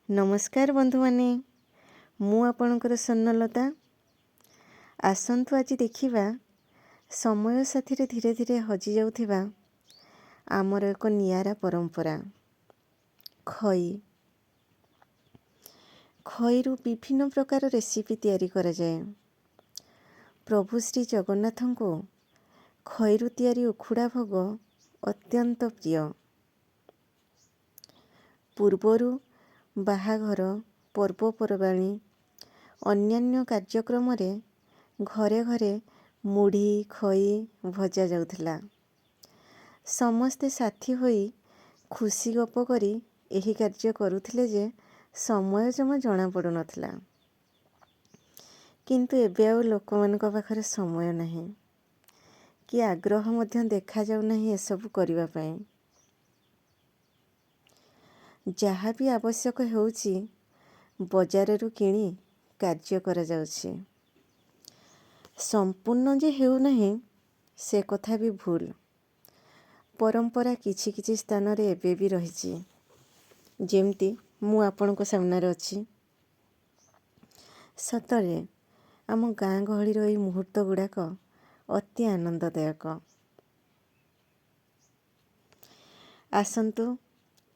नमस्कार बंधु माने मु आपणकर स्वर्णलता आसंतु आज देखिबा समय साथी धीरे धीरे हजि जाउथिबा आमर एक नियारा परंपरा खई खईरु विभिन्न प्रकार रेसिपी तैयारी करा जाए। प्रभु श्री जगन्नाथ को खईरु तैयारी उखुड़ा भोग अत्यंत प्रिय। पूर्वरु बाहाघर पर्वपर्वाणी अन्यान्य कार्यक्रम रे घरे घरे मुढ़ी खई भजा जाउथिला। समस्ते साथी होई खुशी गप करी एही कार्य करुथिले जे समय जमा जणा पडु नथिला। किंतु एबे आउ लोकमानक पाखरे समय नाही कि आग्रह मध्य देखा जाउ नाही ए सब करिवा पई। जहाँ भी आवश्यक होउची बजाररू किणी कार्य करा जाउची। संपूर्ण जे हेउ नाही से कथा भी भूल। परंपरा किछि किछि स्थान रे एबे भी रहिची। जेमती मु आपनको सामने रे अछि। सतरे आम गाँ गहली रही मुहूर्त गुड़ाक अति आनंददायक। आसंतु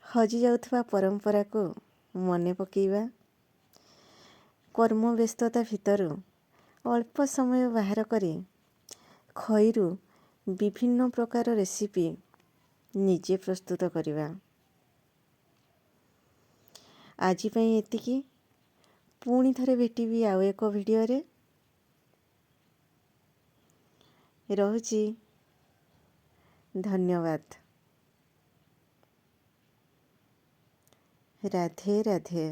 हजि जाउथबा परंपरा को मने पकेइबा। कर्म व्यस्तता भितरु अल्प समय बाहर करी खईरु विभिन्न प्रकार रेसिपी निजे प्रस्तुत करिबा। आजि पई एतिकी। पुणी थरे भेटिबी आउ एक वीडियो रे। रहुची। धन्यवाद। राधे राधे।